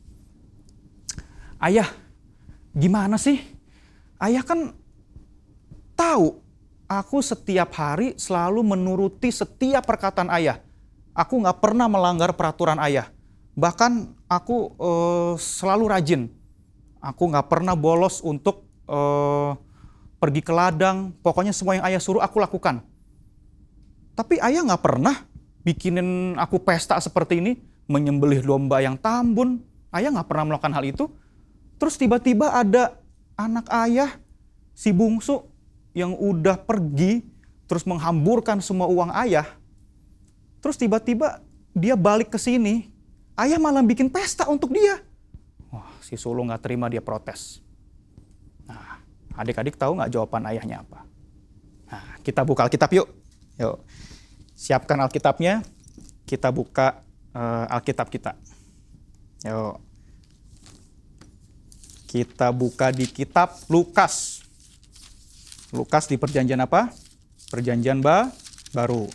Ayah, gimana sih? Ayah kan tahu aku setiap hari selalu menuruti setiap perkataan ayah. Aku nggak pernah melanggar peraturan ayah. Bahkan aku selalu rajin. Aku nggak pernah bolos untuk pergi ke ladang. Pokoknya semua yang ayah suruh aku lakukan. Tapi ayah nggak pernah bikinin aku pesta seperti ini. Menyembelih domba yang tambun. Ayah nggak pernah melakukan hal itu. Terus tiba-tiba ada anak ayah, si bungsu, yang udah pergi, terus menghamburkan semua uang ayah. Terus tiba-tiba dia balik ke sini. Ayah malah bikin pesta untuk dia. Wah, si sulung gak terima, dia protes. Nah, adik-adik tahu gak jawaban ayahnya apa? Nah, kita buka Alkitab yuk. Yuk, siapkan Alkitabnya. Kita buka Alkitab kita. Yuk. Kita buka di kitab Lukas. Lukas di perjanjian apa? Perjanjian baru.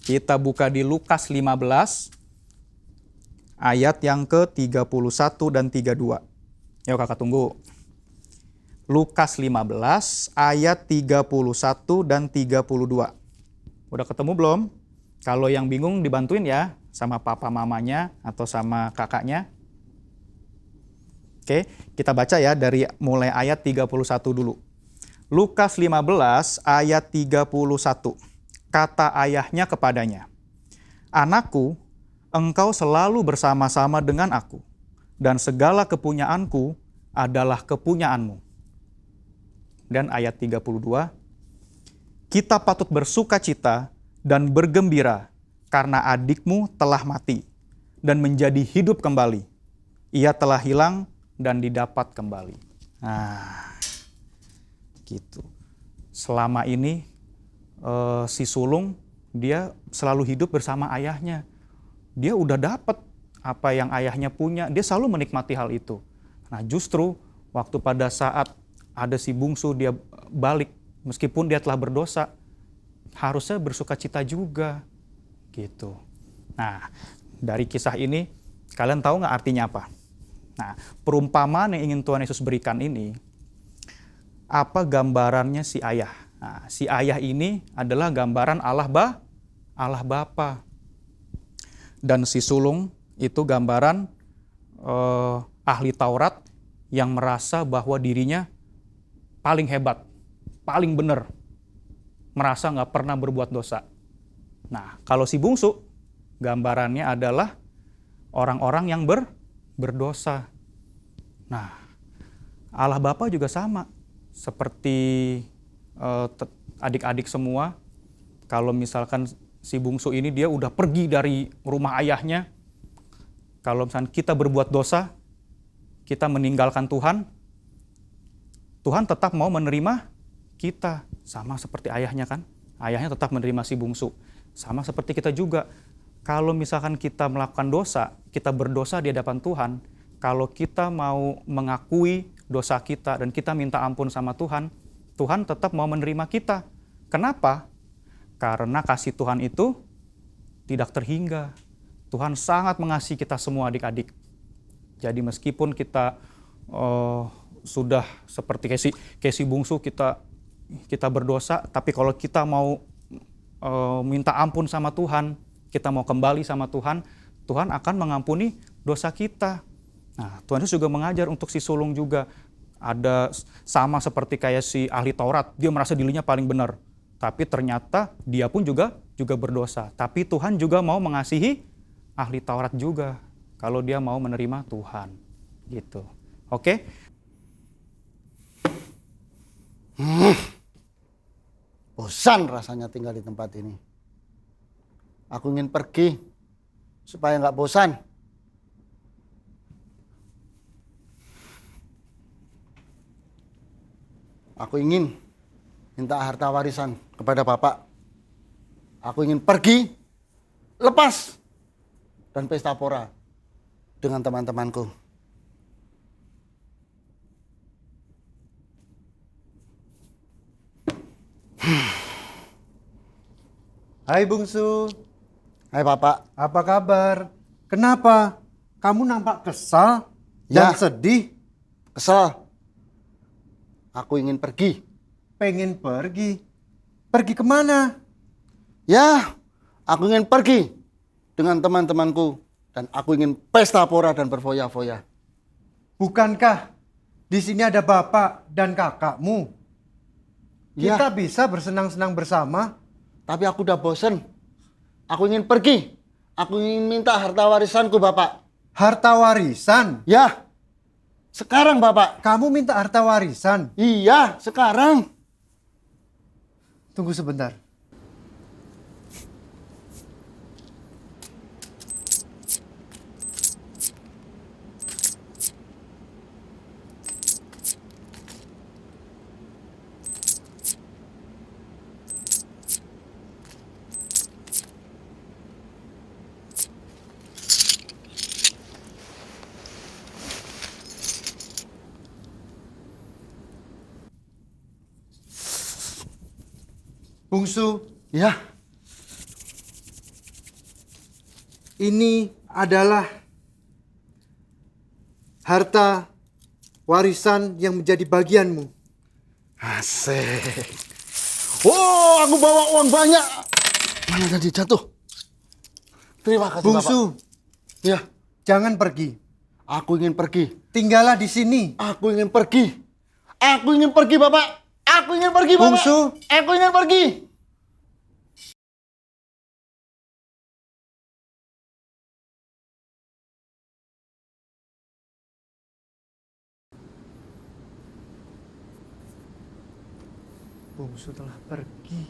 Kita buka di Lukas 15. Ayat yang ke-31 dan 32. Yuk kakak tunggu. Lukas 15 ayat 31 dan 32. Udah ketemu belum? Kalau yang bingung dibantuin ya sama papa mamanya atau sama kakaknya. Oke, kita baca ya dari mulai ayat 31 dulu. Lukas 15 ayat 31. Kata ayahnya kepadanya, "Anakku, engkau selalu bersama-sama dengan aku, dan segala kepunyaanku adalah kepunyaanmu." Dan ayat 32, "Kita patut bersuka cita dan bergembira karena adikmu telah mati dan menjadi hidup kembali. Ia telah hilang dan didapat kembali." Nah, gitu. Selama ini si sulung dia selalu hidup bersama ayahnya. Dia udah dapat apa yang ayahnya punya, dia selalu menikmati hal itu. Nah, justru waktu pada saat ada si bungsu dia balik, meskipun dia telah berdosa, harusnya bersuka cita juga. Gitu. Nah, dari kisah ini, kalian tahu nggak artinya apa? Nah, perumpamaan yang ingin Tuhan Yesus berikan ini, apa gambarannya si ayah? Nah, si ayah ini adalah gambaran Allah Bapa. Dan si sulung itu gambaran ahli Taurat yang merasa bahwa dirinya paling hebat, paling benar, merasa nggak pernah berbuat dosa. Nah, kalau si bungsu, gambarannya adalah orang-orang yang berdosa. Nah, Allah Bapa juga sama, seperti adik-adik semua. Kalau misalkan si bungsu ini dia udah pergi dari rumah ayahnya, kalau misalkan kita berbuat dosa, kita meninggalkan Tuhan, Tuhan tetap mau menerima kita. Sama seperti ayahnya kan, ayahnya tetap menerima si bungsu. Sama seperti kita juga, kalau misalkan kita melakukan dosa, kita berdosa di hadapan Tuhan, kalau kita mau mengakui dosa kita dan kita minta ampun sama Tuhan, Tuhan tetap mau menerima kita. Kenapa? Karena kasih Tuhan itu tidak terhingga. Tuhan sangat mengasihi kita semua adik-adik. Jadi meskipun kita sudah seperti kayak si bungsu kita berdosa, tapi kalau kita mau minta ampun sama Tuhan, kita mau kembali sama Tuhan, Tuhan akan mengampuni dosa kita. Nah, Tuhan Yesus juga mengajar untuk si sulung juga. Ada sama seperti kayak si ahli Taurat, dia merasa dirinya paling benar. Tapi ternyata dia pun juga berdosa. Tapi Tuhan juga mau mengasihi ahli Taurat juga kalau dia mau menerima Tuhan. Gitu. Oke? Bosan rasanya tinggal di tempat ini. Aku ingin pergi supaya nggak bosan. Aku ingin minta harta warisan kepada Bapak. Aku ingin pergi, lepas, dan pesta pora dengan teman-temanku. Hai bungsu, Hai Bapak. apa kabar? Kenapa? Kamu nampak kesal dan Ya. sedih. Kesel. Aku ingin pergi. Pengen pergi. Pergi kemana? Ya, aku ingin pergi dengan teman-temanku. Dan aku ingin pesta pora dan berfoya-foya. Bukankah di sini ada bapak dan kakakmu? Ya. Kita bisa bersenang-senang bersama. Tapi aku udah bosen. Aku ingin pergi. Aku ingin minta harta warisanku, Bapak. Harta warisan? Ya, sekarang, Bapak. Kamu minta harta warisan? Iya, sekarang. Tunggu sebentar. Bungsu, Ya, ini adalah harta warisan yang menjadi bagianmu. asik. Oh, aku bawa uang banyak. Mana tadi jatuh? Terima kasih, Bungsu, Bapak. Ya, jangan pergi. aku ingin pergi. Tinggallah di sini. Aku ingin pergi. Aku ingin pergi, Bapak. Aku ingin pergi, Bapak. Bungsu. Aku ingin pergi. Bungsu telah pergi.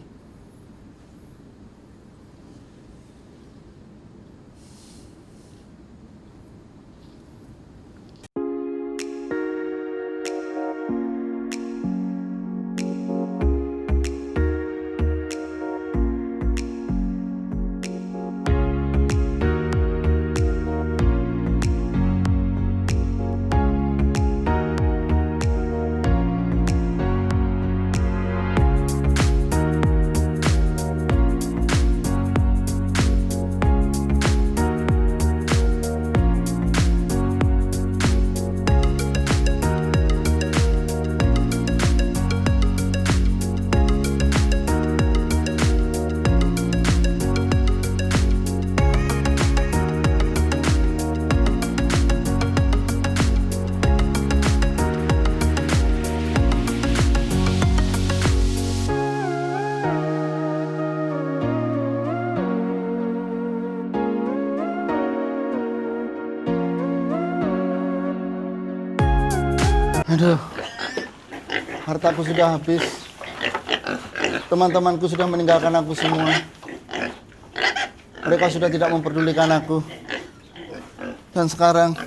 Aduh, hartaku sudah habis. Teman-temanku sudah meninggalkan aku semua. Mereka sudah tidak memperdulikan aku. Dan sekarang,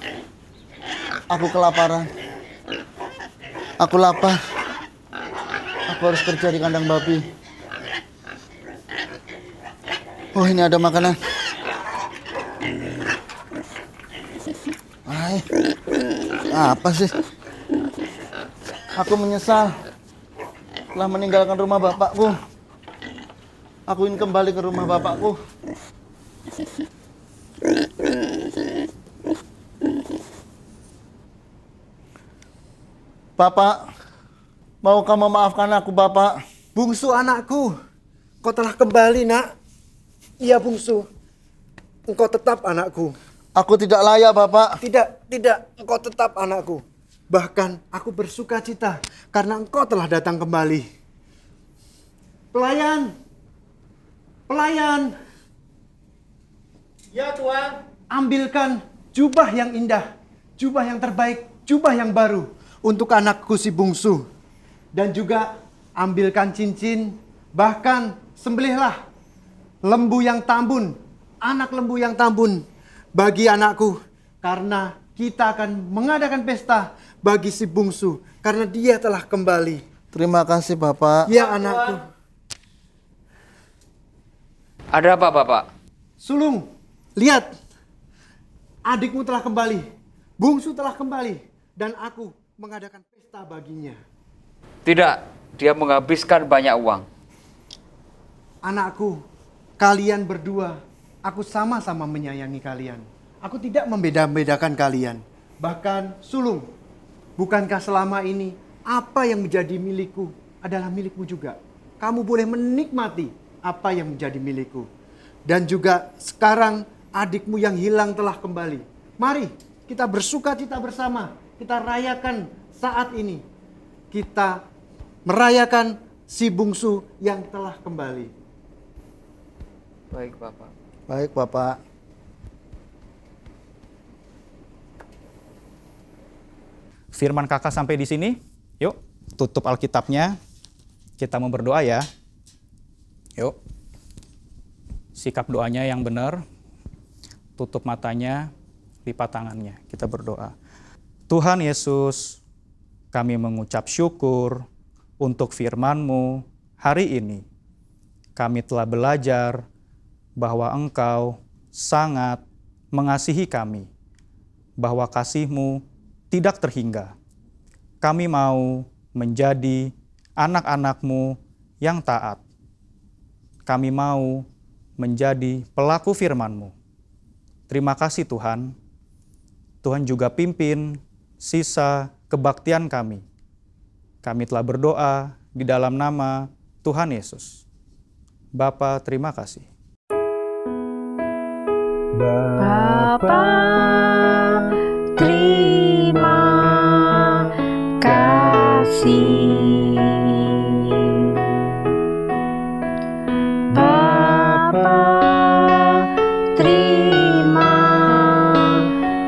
aku kelaparan. Aku lapar. Aku harus kerja di kandang babi. Oh, ini ada makanan. Hai, apa sih? Aku menyesal telah meninggalkan rumah bapakku. Aku ingin kembali ke rumah bapakku. Bapak, maukah memaafkan aku, Bapak? Bungsu anakku, kau telah kembali, Nak. Iya, Bungsu. Engkau tetap anakku. Aku tidak layak, Bapak. Tidak, engkau tetap anakku. Bahkan aku bersuka cita karena engkau telah datang kembali. Pelayan. Ya Tuan. Ambilkan jubah yang indah, jubah yang terbaik, jubah yang baru untuk anakku si bungsu. Dan juga ambilkan cincin, bahkan sembelihlah lembu yang tambun, anak lembu yang tambun bagi anakku. Karena kita akan mengadakan pesta bagi si bungsu karena dia telah kembali. Terima kasih, Bapak. Ya anakku. Ada apa Bapak? Sulung, lihat. Adikmu telah kembali. Bungsu telah kembali. Dan aku mengadakan pesta baginya. Tidak, dia menghabiskan banyak uang. Anakku, kalian berdua, aku sama-sama menyayangi kalian. Aku tidak membeda-bedakan kalian. Bahkan, Sulung, bukankah selama ini apa yang menjadi milikku adalah milikmu juga? Kamu boleh menikmati apa yang menjadi milikku. Dan juga sekarang adikmu yang hilang telah kembali. Mari kita bersuka cita bersama. Kita rayakan saat ini. Kita merayakan si bungsu yang telah kembali. Baik Bapak. Baik, Bapak. Firman kakak sampai di sini. Yuk, tutup Alkitabnya. Kita mau berdoa ya. Yuk. Sikap doanya yang benar. Tutup matanya, lipat tangannya. Kita berdoa. Tuhan Yesus, kami mengucap syukur untuk firman-Mu hari ini. Kami telah belajar bahwa Engkau sangat mengasihi kami. Bahwa kasih-Mu tidak terhingga. Kami mau menjadi anak-anak-Mu yang taat. Kami mau menjadi pelaku firman-Mu. Terima kasih Tuhan. Tuhan juga pimpin sisa kebaktian kami. Kami telah berdoa di dalam nama Tuhan Yesus. Bapa, terima kasih. Bapa, terima kasih. Bapa, terima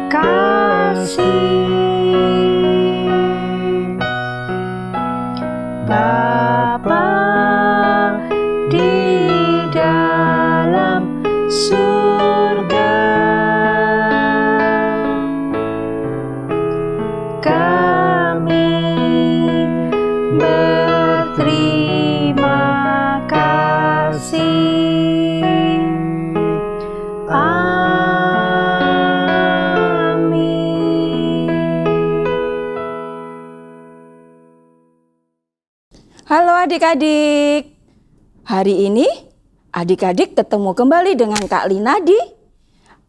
kasih. Bapa di dalam surga, kami berterima kasih. Halo adik-adik, hari ini adik-adik ketemu kembali dengan Kak Lina di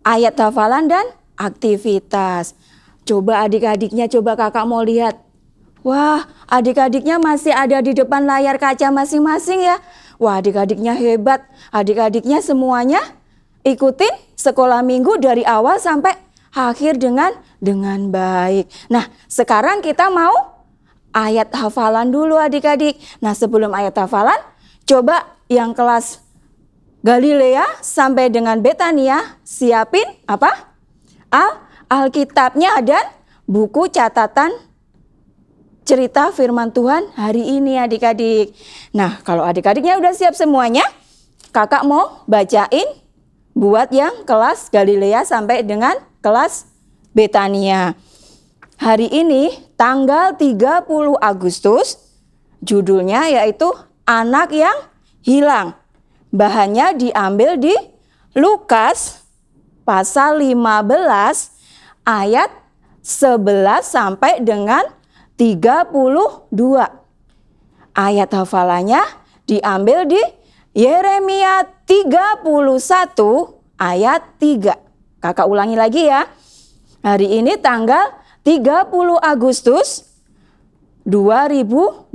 ayat hafalan dan aktivitas. Coba adik-adiknya, coba kakak mau lihat. Wah, adik-adiknya masih ada di depan layar kaca masing-masing ya. Wah, adik-adiknya hebat, adik-adiknya semuanya ikutin sekolah minggu dari awal sampai akhir dengan baik. Nah, sekarang kita mau ayat hafalan dulu adik-adik. Nah sebelum ayat hafalan, coba yang kelas Galilea sampai dengan Betania siapin apa? Alkitabnya dan buku catatan cerita firman Tuhan hari ini adik-adik. Nah kalau adik-adiknya udah siap semuanya, kakak mau bacain buat yang kelas Galilea sampai dengan kelas Betania. Hari ini tanggal 30 Agustus, judulnya yaitu Anak yang Hilang. Bahannya diambil di Lukas pasal 15 ayat 11 sampai dengan 32. Ayat hafalannya diambil di Yeremia 31 ayat 3. Kakak ulangi lagi ya. Hari ini tanggal 30 Agustus, 2020.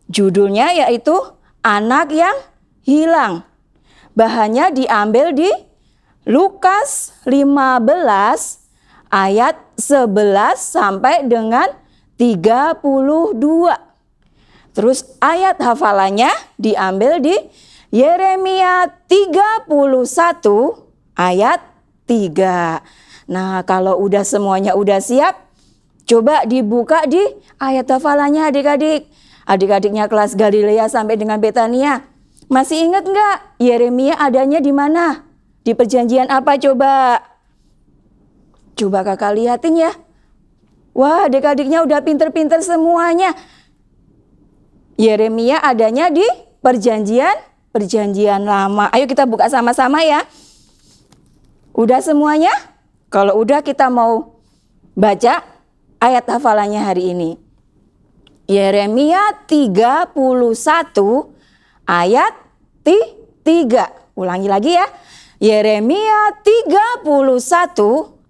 Judulnya yaitu Anak yang Hilang. Bahannya diambil di Lukas 15 ayat 11 sampai dengan 32. Terus ayat hafalannya diambil di Yeremia 31 ayat 3. Nah, kalau udah semuanya udah siap, coba dibuka di ayat hafalannya adik-adik. Adik-adiknya kelas Galilea sampai dengan Betania. Masih ingat nggak Yeremia adanya di mana? Di perjanjian apa coba? Coba kakak lihatin ya. Wah, adik-adiknya udah pinter-pinter semuanya. Yeremia adanya di perjanjian lama. Ayo kita buka sama-sama ya. Udah semuanya? Kalau udah kita mau baca ayat hafalannya hari ini. Yeremia 31 ayat 3. Ulangi lagi ya. Yeremia 31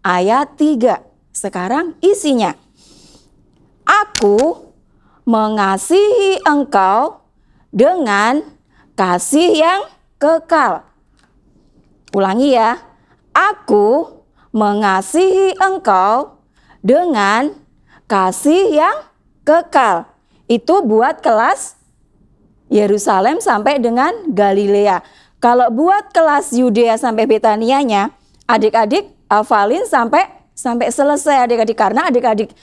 ayat 3. Sekarang isinya. Aku mengasihi engkau dengan kasih yang kekal. Ulangi ya. Aku mengasihi engkau dengan kasih yang kekal. Itu buat kelas Yerusalem sampai dengan Galilea. Kalau buat kelas Yudea sampai Betanianya, adik-adik hafalin sampai selesai adik-adik. Karena adik-adik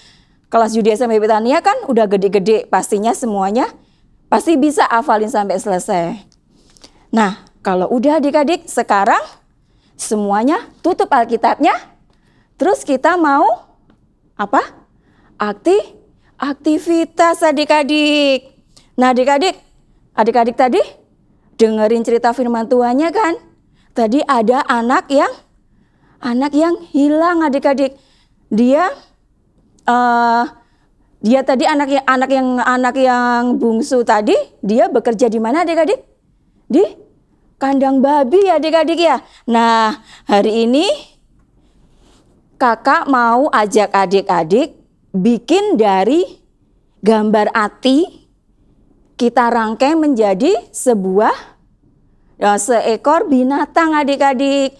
kelas Yudea sampai Betania kan udah gede-gede. Pastinya semuanya pasti bisa hafalin sampai selesai. Nah, kalau udah adik-adik, sekarang semuanya tutup Alkitabnya. Terus kita mau apa? Aktivitas adik-adik. Nah adik-adik tadi dengerin cerita firman Tuhannya kan? Tadi ada anak yang hilang adik-adik. Dia tadi anak yang bungsu tadi, dia bekerja di mana adik-adik? Di kandang babi adik-adik ya. Nah hari ini kakak mau ajak adik-adik bikin dari gambar ati, kita rangkai menjadi seekor binatang adik-adik.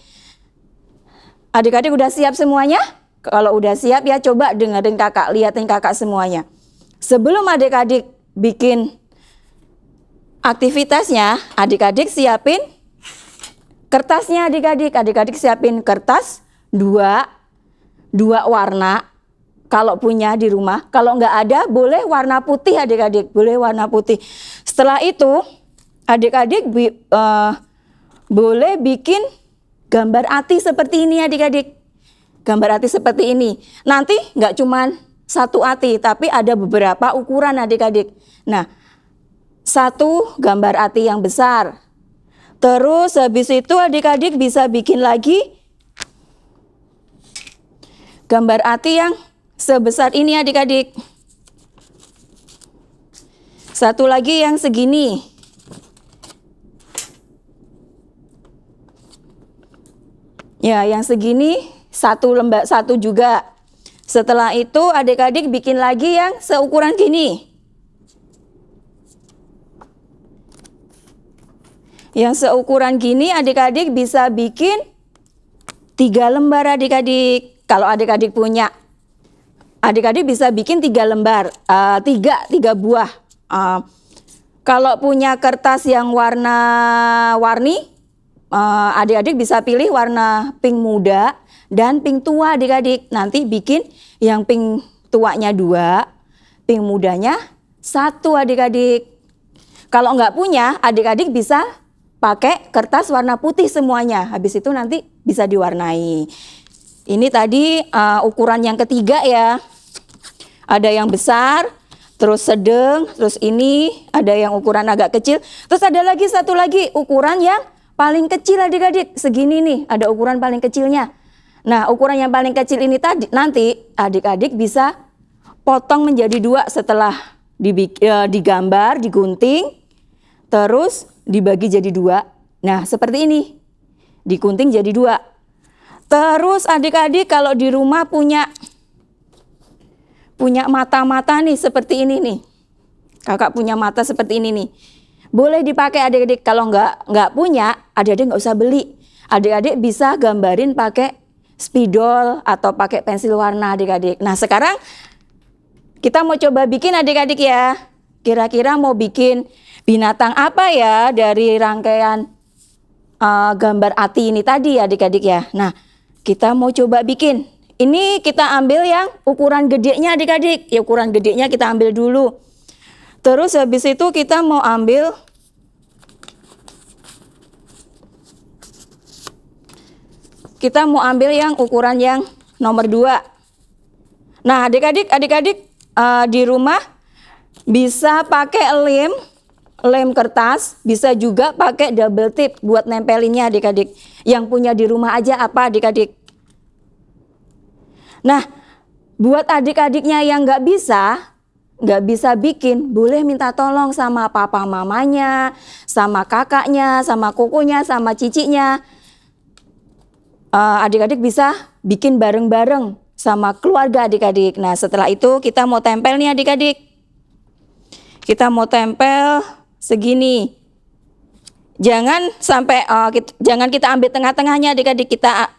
Adik-adik udah siap semuanya? Kalau udah siap ya coba dengerin kakak, liatin kakak semuanya. Sebelum adik-adik bikin aktivitasnya, adik-adik siapin kertasnya adik-adik. Adik-adik siapin kertas dua warna. Kalau punya di rumah, kalau nggak ada boleh warna putih adik-adik, boleh warna putih. Setelah itu adik-adik boleh bikin gambar ati seperti ini adik-adik. Gambar ati seperti ini. Nanti nggak cuma satu ati, tapi ada beberapa ukuran adik-adik. Nah, satu gambar ati yang besar. Terus habis itu adik-adik bisa bikin lagi gambar ati yang sebesar ini adik-adik. Satu lagi yang segini. Ya, yang segini satu juga. Setelah itu adik-adik bikin lagi yang seukuran gini. Yang seukuran gini adik-adik bisa bikin 3 lembar adik-adik. Kalau adik-adik punya, adik-adik bisa bikin 3 lembar, 3 buah. Kalau punya kertas yang warna-warni, adik-adik bisa pilih warna pink muda dan pink tua adik-adik. Nanti bikin yang pink tuanya 2, pink mudanya 1 adik-adik. Kalau nggak punya, adik-adik bisa pakai kertas warna putih semuanya. Habis itu nanti bisa diwarnai. Ini tadi ukuran yang ketiga ya. Ada yang besar, terus sedang, terus ini ada yang ukuran agak kecil. Terus ada lagi satu lagi ukuran yang paling kecil adik-adik. Segini nih, ada ukuran paling kecilnya. Nah, ukuran yang paling kecil ini tadi nanti adik-adik bisa potong menjadi 2 setelah digambar, digunting, terus dibagi jadi 2. Nah, seperti ini. Digunting jadi 2. Terus adik-adik kalau di rumah punya punya mata-mata nih seperti ini nih. Kakak punya mata seperti ini nih. Boleh dipakai adik-adik. Kalau nggak punya, adik-adik nggak usah beli. Adik-adik bisa gambarin pakai spidol atau pakai pensil warna adik-adik. Nah sekarang kita mau coba bikin adik-adik ya. Kira-kira mau bikin binatang apa ya dari rangkaian gambar Ati ini tadi adik-adik ya. Nah kita mau coba bikin. Ini kita ambil yang ukuran gedenya adik-adik. Ya ukuran gedenya kita ambil dulu. Terus habis itu kita mau ambil yang ukuran yang nomor 2. Nah adik-adik di rumah bisa pakai lem kertas, bisa juga pakai double tip buat nempelinnya adik-adik. Yang punya di rumah aja apa adik-adik. Nah buat adik-adiknya yang nggak bisa bikin, boleh minta tolong sama papa mamanya, sama kakaknya, sama kokonya, sama cicinya. Adik-adik bisa bikin bareng-bareng sama keluarga adik-adik. Nah setelah itu kita mau tempel nih adik-adik. Kita mau tempel segini. Jangan sampai jangan kita ambil tengah-tengahnya adik-adik. Kita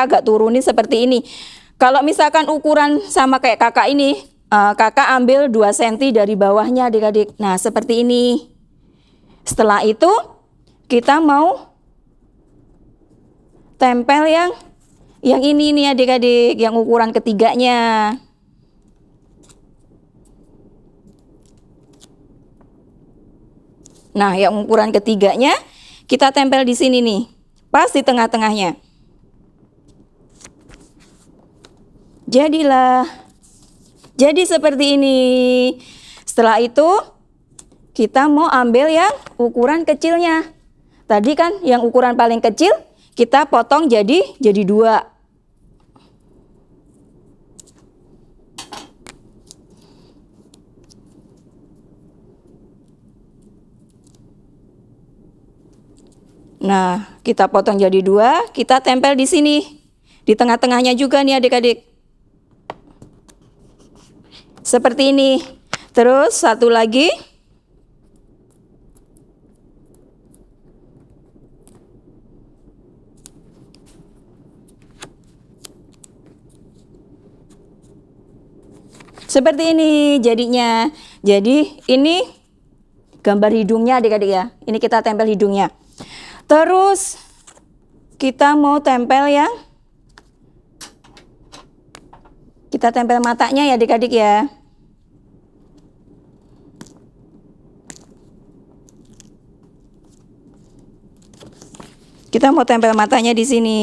agak turunin seperti ini. Kalau misalkan ukuran sama kayak kakak ini, kakak ambil 2 cm dari bawahnya adik-adik. Nah seperti ini. Setelah itu kita mau tempel yang ini nih adik-adik, yang ukuran ketiganya. Nah yang ukuran ketiganya kita tempel di sini nih, pas di tengah-tengahnya. Jadi seperti ini. Setelah itu kita mau ambil yang ukuran kecilnya. Tadi kan yang ukuran paling kecil kita potong jadi 2. Nah, kita potong jadi 2, kita tempel di sini. Di tengah-tengahnya juga nih adik-adik. Seperti ini. Terus satu lagi. Seperti ini jadinya. Jadi ini gambar hidungnya adik-adik ya. Ini kita tempel hidungnya. Terus kita mau tempel kita tempel matanya ya adik-adik ya. Kita mau tempel matanya di sini.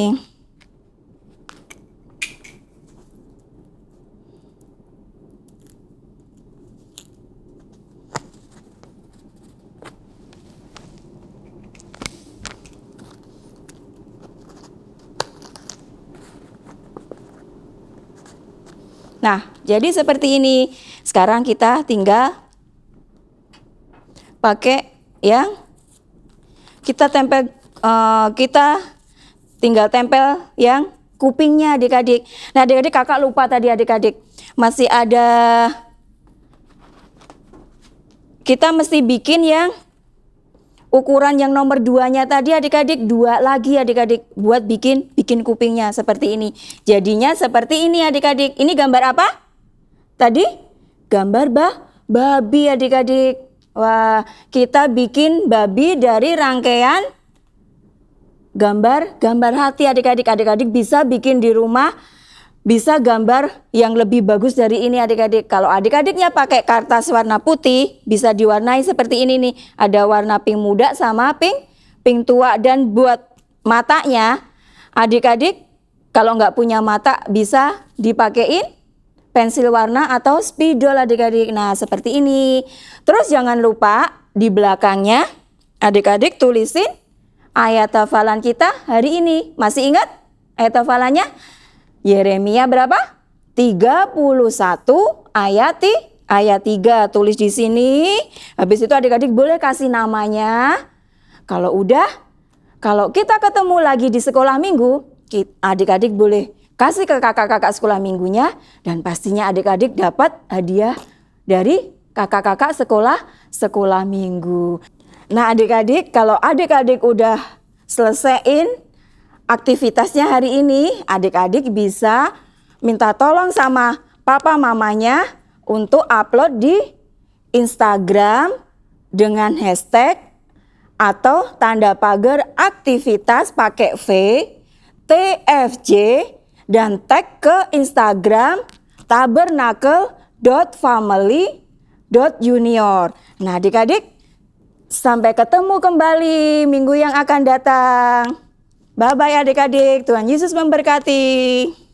Nah, jadi seperti ini. Sekarang kita tinggal pakai yang kita tempel, kita tinggal tempel yang kupingnya adik-adik. Nah adik-adik, kakak lupa tadi adik-adik. Masih ada, kita mesti bikin yang ukuran yang nomor 2-nya tadi adik-adik, 2 lagi adik-adik buat bikin kupingnya seperti ini. Jadinya seperti ini adik-adik. Ini gambar apa? Tadi gambar babi adik-adik. Wah, kita bikin babi dari rangkaian gambar hati adik-adik. Adik-adik bisa bikin di rumah, bisa gambar yang lebih bagus dari ini adik-adik. Kalau adik-adiknya pakai kertas warna putih, bisa diwarnai seperti ini nih. Ada warna pink muda sama pink tua. Dan buat matanya, adik-adik kalau nggak punya mata bisa dipakein pensil warna atau spidol adik-adik. Nah seperti ini. Terus jangan lupa di belakangnya adik-adik tulisin ayat hafalan kita hari ini. Masih ingat ayat hafalannya? Yeremia berapa? 31 ayat 3. Tulis di sini. Habis itu adik-adik boleh kasih namanya. Kalau udah, kalau kita ketemu lagi di sekolah minggu, adik-adik boleh kasih ke kakak-kakak sekolah minggunya, dan pastinya adik-adik dapat hadiah dari kakak-kakak sekolah minggu. Nah adik-adik, kalau adik-adik udah selesaiin aktivitasnya hari ini, adik-adik bisa minta tolong sama papa mamanya untuk upload di Instagram dengan hashtag atau tanda pagar aktivitas pakai V, TFJ, dan tag ke Instagram tabernacle.family.junior. Nah adik-adik, sampai ketemu kembali minggu yang akan datang. Bye-bye adik-adik, Tuhan Yesus memberkati.